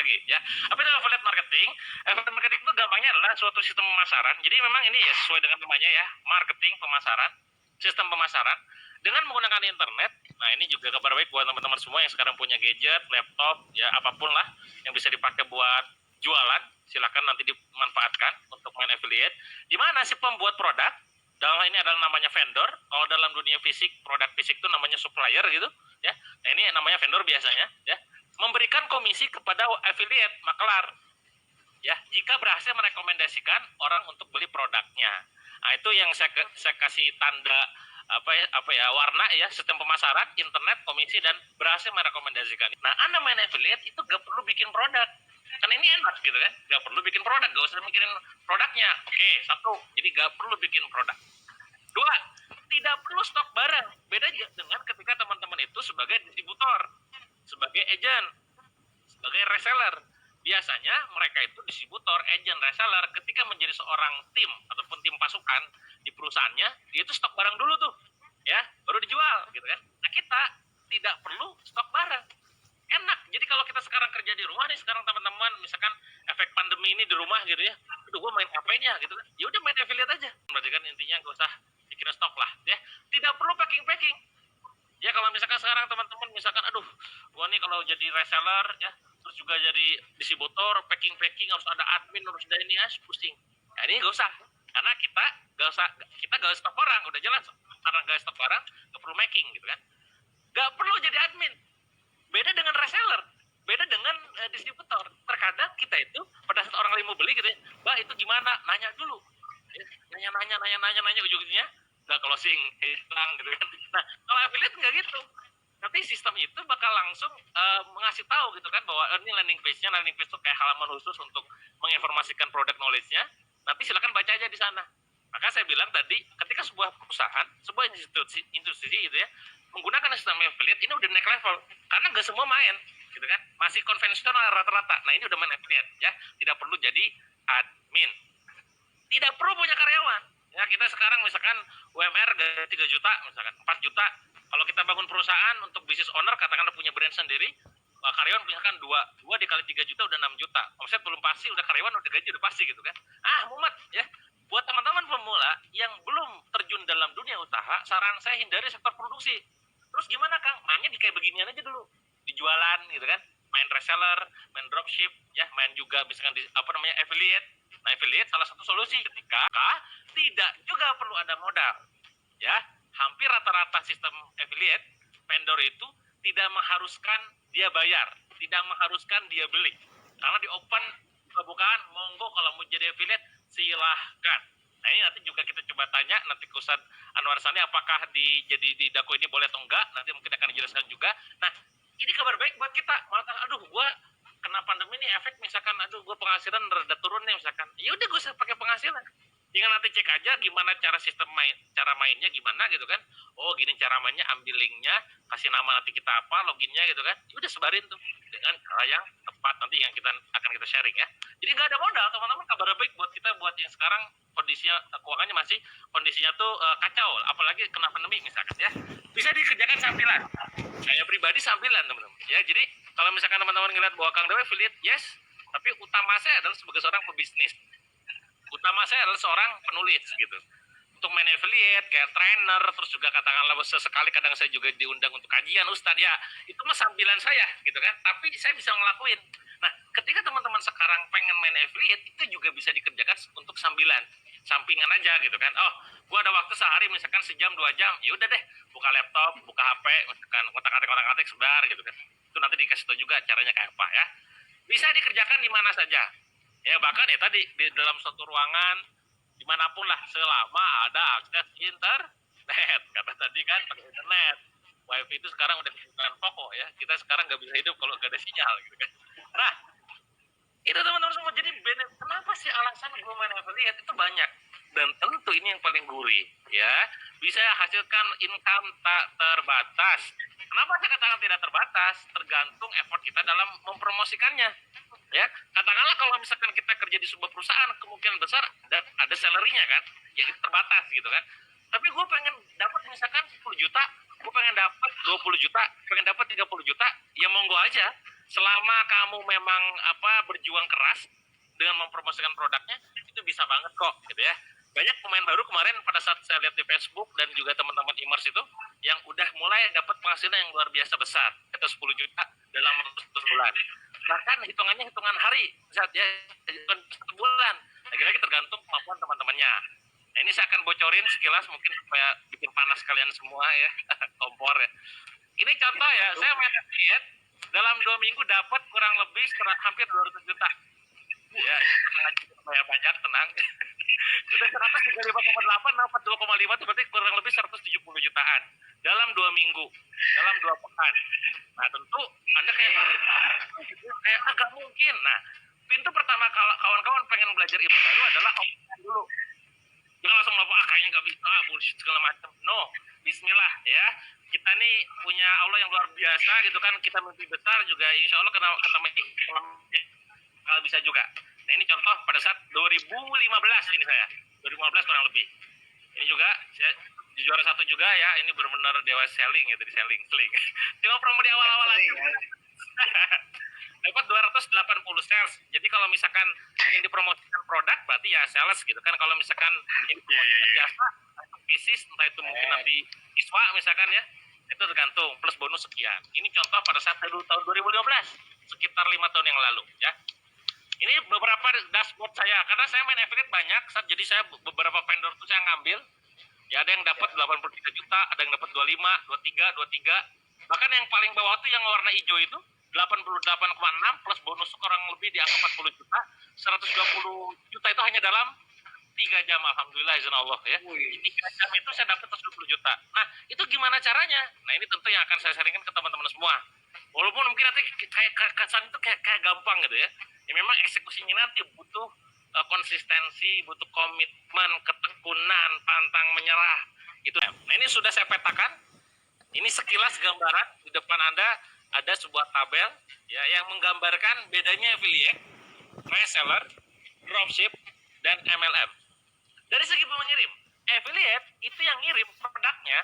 lagi ya. Apa itu affiliate marketing? Affiliate marketing itu gampangnya adalah suatu sistem pemasaran. Jadi memang ini ya sesuai dengan namanya ya, marketing pemasaran, sistem pemasaran dengan menggunakan internet. Nah, ini juga kabar baik buat teman-teman semua yang sekarang punya gadget, laptop, ya apapun lah yang bisa dipakai buat jualan, silakan nanti dimanfaatkan untuk main affiliate. Di mana si pembuat produk, dalam hal ini adalah namanya vendor. Kalau dalam dunia fisik, produk fisik itu namanya supplier gitu, ya. Nah, ini namanya vendor biasanya, ya. Memberikan komisi kepada affiliate makelar, ya, jika berhasil merekomendasikan orang untuk beli produknya. Nah, itu yang saya kasih tanda apa ya warna ya, sistem pemasaran, internet, komisi, dan berhasil merekomendasikan. Nah, Anda main affiliate itu gak perlu bikin produk, kan ini enak gitu kan, gak perlu bikin produk, gak usah mikirin produknya. Oke, satu, jadi gak perlu bikin produk. Dua, tidak perlu stok barang. Beda dengan ketika teman-teman itu sebagai distributor, sebagai agent, sebagai reseller. Biasanya mereka itu distributor, agent, reseller. Ketika menjadi seorang tim ataupun tim pasukan di perusahaannya, dia itu stok barang dulu tuh, ya, baru dijual, gitu kan. Nah, kita tidak perlu stok barang. Enak. Jadi kalau kita sekarang kerja di rumah nih, sekarang teman-teman, misalkan efek pandemi ini di rumah gitu ya, aduh gue main HP-nya gitu kan, ya udah main affiliate aja. Berarti kan intinya gak usah bikin stok lah, ya. Tidak perlu packing. Ya kalau misalkan sekarang teman-teman misalkan, aduh, gua nih kalau jadi reseller ya, terus juga jadi distributor, packing harus ada admin, harus ada ini, ya pusing. Nah, ini gak usah, karena kita gak stok barang, udah jelas. Karena gak stok barang, gak perlu making gitu kan. Gak perlu jadi admin. Beda dengan reseller, beda dengan distributor. Terkadang kita itu pada saat orang lain mau beli gitu ya, Mbak itu gimana? Nanya dulu. Ya, nanya ujung-ujungnya nggak closing, hilang gitu kan. Nah, kalau affiliate nggak gitu. Nanti sistem itu bakal langsung mengasih tahu gitu kan bahwa ini landing page-nya, itu kayak halaman khusus untuk menginformasikan produk knowledge-nya. Nanti silakan baca aja di sana. Maka saya bilang tadi, ketika sebuah perusahaan, sebuah institusi gitu ya, menggunakan sistem affiliate, ini udah naik level. Karena nggak semua main, gitu kan. Masih konvensional rata-rata. Nah, ini udah main affiliate, ya. Tidak perlu jadi admin. Tidak perlu punya karyawan. Ya, kita sekarang misalkan UMR 3 juta, misalkan 4 juta. Kalau kita bangun perusahaan untuk bisnis owner, katakanlah punya brand sendiri, karyawan misalkan 2 dikali 3 juta udah 6 juta. Omset belum pasti, udah karyawan, udah gaji, udah pasti gitu kan. Mumet ya. Buat teman-teman pemula yang belum terjun dalam dunia usaha, saran saya hindari sektor produksi. Terus gimana Kang? Mainnya di kayak beginian aja dulu. Di jualan gitu kan. Main reseller, main dropship, ya, main juga misalkan di affiliate. Nah, affiliate salah satu solusi ketika tidak juga perlu ada modal. Ya, hampir rata-rata sistem affiliate vendor itu tidak mengharuskan dia bayar, tidak mengharuskan dia beli. Karena di open bukaan, monggo kalau mau jadi affiliate silahkan. Nah, ini nanti juga kita coba tanya nanti ke Ustadz Anwar Sani apakah jadi di Dako ini boleh atau enggak, nanti mungkin akan dijelaskan juga. Nah, ini kabar baik buat kita. Malah, aduh, gue kena pandemi ini efek misalkan, aduh, gue penghasilan rada turun nih misalkan. Ya udah, gue usah pakai penghasilan. Tinggal nanti cek aja gimana cara sistem cara mainnya gimana gitu kan. Oh, gini cara mainnya, ambil linknya, kasih nama nanti kita apa, loginnya gitu kan. Ya udah, sebarin tuh dengan cara yang tepat nanti yang akan kita sharing ya. Jadi nggak ada modal, teman-teman. Kabar baik buat kita, buat yang sekarang kondisinya keuangannya masih kondisinya tuh kacau, apalagi kena pandemi misalkan ya. Bisa dikerjakan sambilan. Saya pribadi sambilan, teman-teman. Ya, jadi kalau misalkan teman-teman ngeliat bahwa Kang Dewa affiliate, yes, tapi utama saya adalah sebagai seorang pebisnis. Utama saya adalah seorang penulis gitu. Untuk main affiliate, kayak trainer, terus juga katakanlah sesekali kadang saya juga diundang untuk kajian Ustadz ya. Itu mah sambilan saya gitu kan. Tapi saya bisa ngelakuin. Nah, ketika teman-teman sekarang pengen main affiliate, itu juga bisa dikerjakan untuk sambilan. Sampingan aja gitu kan. Oh, gua ada waktu sehari misalkan sejam 2 jam, ya udah deh, buka laptop, buka HP, misalkan otak-atik sebar gitu kan. Itu nanti dikasih tahu juga caranya kayak apa ya. Bisa dikerjakan di mana saja. Ya, bahkan ya tadi di dalam suatu ruangan dimanapun lah selama ada akses internet. Kata tadi kan pakai internet. Wifi itu sekarang udah kebutuhan pokok ya. Kita sekarang nggak bisa hidup kalau nggak ada sinyal gitu kan. Nah, itu teman-teman semua. Jadi kenapa sih alasan gue main affiliate itu banyak, dan tentu ini yang paling gurih ya, bisa hasilkan income tak terbatas. Kenapa saya katakan tidak terbatas? Tergantung effort kita dalam mempromosikannya ya. Katakanlah kalau misalkan kita kerja di sebuah perusahaan, kemungkinan besar ada salary-nya kan, yang itu terbatas gitu kan. Tapi gue pengen dapat misalkan 10 juta, gue pengen dapat 20 juta, pengen dapat 30 juta, ya monggo aja. selama kamu memang berjuang keras dengan mempromosikan produknya, itu bisa banget kok gitu ya. Banyak pemain baru kemarin pada saat saya lihat di Facebook dan juga teman-teman Imers itu yang udah mulai dapat penghasilan yang luar biasa besar, itu 10 juta dalam 1 bulan. Bahkan hitungannya hitungan hari, saat ya hitungan 1 bulan. Lagi-lagi tergantung kemampuan teman-temannya. Nah, ini saya akan bocorin sekilas mungkin supaya bikin panas kalian semua ya, kompor ya. Ini contoh ya, saya main affiliate dalam 2 minggu dapat kurang lebih hampir 200 juta. Ya, ini tenang aja, bayar pajak, tenang. Sudah 135,8, dapat 2,5 itu berarti kurang lebih 170 jutaan dalam 2 minggu, dalam 2 pekan. Nah, tentu Anda kayak agak mungkin. Nah, pintu pertama kalau kawan-kawan pengen belajar ilmu baru adalah offline dulu. Jangan langsung melapor, kayaknya nggak bisa, bullshit segala macam. No, bismillah ya. Kita nih punya Allah yang luar biasa gitu kan, kita mimpi besar juga, insya Allah ketemu kalau bisa juga. Nah, ini contoh pada saat 2015 ini saya. 2015 kurang lebih. Ini juga saya di juara 1 juga ya, ini benar-benar dewa selling ya, dari selling. Cuma promo di awal-awal aja. Dapat 280 sales. Jadi kalau misalkan yang dipromosikan produk berarti ya sales gitu kan. Kalau misalkan yang dipromosikan jasa, bisnis entah itu mungkin nanti iswa misalkan ya, itu tergantung plus bonus sekian. Ini contoh pada saat tahun 2015, sekitar 5 tahun yang lalu ya. Ini beberapa dashboard saya, karena saya main affiliate banyak, jadi saya beberapa vendor tuh saya ngambil. Ya ada yang dapat 83 juta, ada yang dapat 25, 23, 23. Bahkan yang paling bawah tuh yang warna hijau itu 88,6 plus bonus kurang lebih di angka 40 juta. 120 juta itu hanya dalam 3 jam, alhamdulillah izin Allah ya. Di 3 jam itu saya dapat 120 juta. Nah, itu gimana caranya? Nah, ini tentu yang akan saya sharingkan ke teman-teman semua. Walaupun mungkin nanti kayak kesan itu kayak gampang gitu ya. Ya memang eksekusinya nanti butuh konsistensi, butuh komitmen, ketekunan, pantang menyerah. Itu. Nah, ini sudah saya petakan. Ini sekilas gambaran di depan Anda ada sebuah tabel ya yang menggambarkan bedanya affiliate, reseller, dropship, dan MLM. Dari segi pengirim, affiliate itu yang ngirim produknya.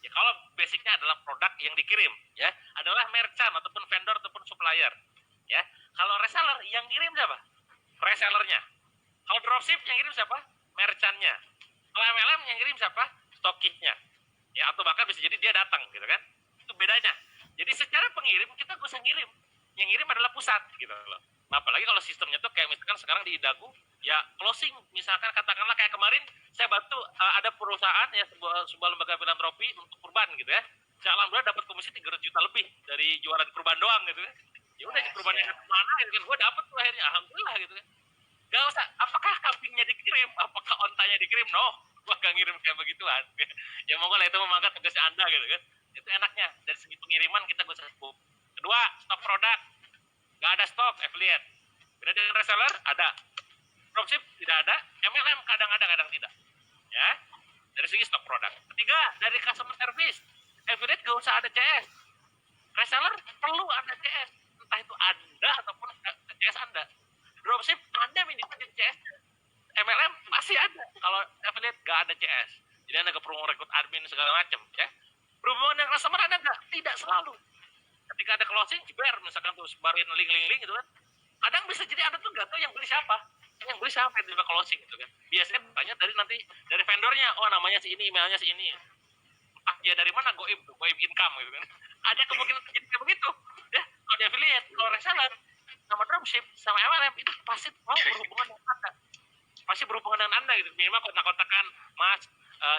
Ya kalau basicnya adalah produk yang dikirim, ya adalah merchant ataupun vendor ataupun supplier. Ya, kalau reseller yang kirim siapa? Resellernya. Kalau dropship yang kirim siapa? Merchantnya. Kalau MLM yang kirim siapa? Stokisnya. Ya, atau bahkan bisa jadi dia datang gitu kan. Itu bedanya. Jadi secara pengirim kita gak usah ngirim. Yang ngirim adalah pusat gitu loh. Nah, apalagi kalau sistemnya tuh kayak misalkan sekarang di Dagu ya closing, misalkan katakanlah kayak kemarin saya bantu ada perusahaan ya sebuah lembaga filantropi untuk kurban gitu ya. Saya alhamdulillah dapat komisi 300 juta lebih dari jualan kurban doang gitu ya. Ya udah kurbannya kemana gitu kan, gue dapet tuh akhirnya alhamdulillah gitu kan. Gak usah, apakah kambingnya dikirim, apakah ontanya dikirim, no, gua gak ngirim kayak begituan. Ya monggo lah itu memangkat tugas Anda gitu kan. Itu enaknya dari segi pengiriman kita gak usah sibuk. Kedua, stok produk. Gak ada stok affiliate. Beda dengan reseller ada. Dropship tidak ada, MLM kadang ada kadang tidak. Ya. Dari segi stok produk. Ketiga, dari customer service. Affiliate gak usah ada CS. Reseller perlu ada CS. Entah itu Anda ataupun CS Anda. Dropship Anda minimal di CS. MLM masih ada. Kalau affiliate gak ada CS. Jadi Anda gak perlu rekrut admin segala macam ya. Berhubungan dengan customer Anda enggak? Tidak selalu. Ketika ada closing, jeber misalkan tuh sebarin link gitu kan. Kadang bisa jadi Anda tuh gak tahu yang beli siapa. Yang beli siapa yang tiba closing gitu kan. Biasanya banyak dari vendornya. Oh namanya si ini, emailnya si ini. Ah ya dari mana goib tuh, goib income gitu kan. Ada kemungkinan terjadi kayak begitu. Ya, kalau di affiliate, kalau reseller, sama dropship, sama MLM itu pasti mau berhubungan dengan Anda. Pasti berhubungan dengan Anda gitu. Minimal kontak-kontakan, Mas,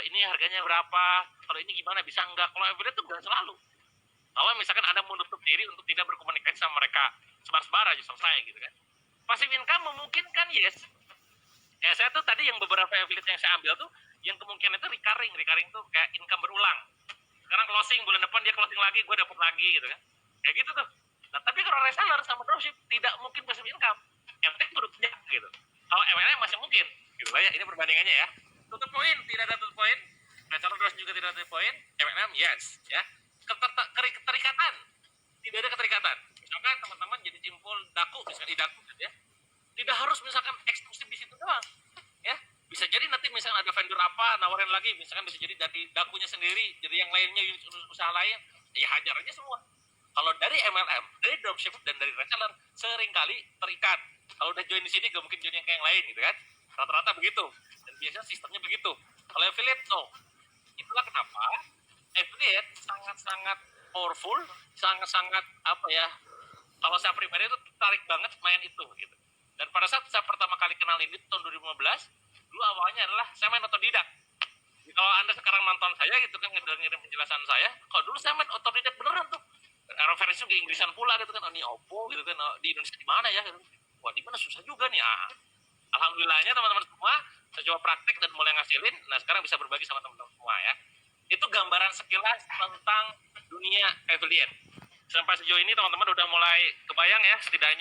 ini harganya berapa? Kalau ini gimana? Bisa enggak? Kalau affiliate itu enggak selalu. Kalau misalkan Anda menutup diri untuk tidak berkomunikasi sama mereka, sebar-sebar aja selesai gitu kan. Passive income memungkinkan, yes. Ya saya tuh tadi yang beberapa affiliate yang saya ambil tuh, yang kemungkinan itu recurring tuh kayak income berulang. Sekarang closing, bulan depan dia closing lagi, gue dapat lagi gitu kan. Kayak gitu tuh. Nah tapi kalau reseller sama dropship tidak mungkin passive income. Yang penting produknya gitu. Kalau MLM masih mungkin. Gitu lah ya, ini perbandingannya ya. Tutup poin, tidak ada tutup poin. Reseller dropship juga tidak ada tutup poin. MLM yes. Ya. Keterikatan. Tidak ada keterikatan. Misalkan teman-teman jadi simpul daku, misalkan di daku gitu ya. Tidak harus misalkan eksklusif di situ doang. Ya. Bisa jadi nanti misalkan ada vendor apa nawarin lagi, misalkan bisa jadi dari dakunya sendiri, jadi yang lainnya usaha lain, ya hajar aja semua. Kalau dari MLM, dari dropship dan dari reseller seringkali terikat. Kalau udah join di sini gak mungkin join yang lain gitu kan. Rata-rata begitu. Dan biasanya sistemnya begitu. Kalau affiliate no. Itulah kenapa affiliate sangat-sangat powerful, sangat-sangat apa ya? Kalau saya pribadi itu tertarik banget main itu gitu. Dan pada saat saya pertama kali kenal ini tahun 2015, dulu awalnya adalah saya main otodidak. Kalau Anda sekarang nonton saya gitu kan ngirim penjelasan saya, kalau dulu saya main otodidak beneran tuh. Referensi juga Inggrisan pula gitu kan, oh, ini Oppo gitu kan, oh, di Indonesia di mana ya? Gitu. Wah di mana susah juga nih. Ah, alhamdulillahnya teman-teman semua, saya coba praktek dan mulai ngasilin. Nah sekarang bisa berbagi sama teman-teman semua ya. Itu gambaran sekilas tentang dunia affiliate. Sampai sejauh ini teman-teman udah mulai kebayang ya setidaknya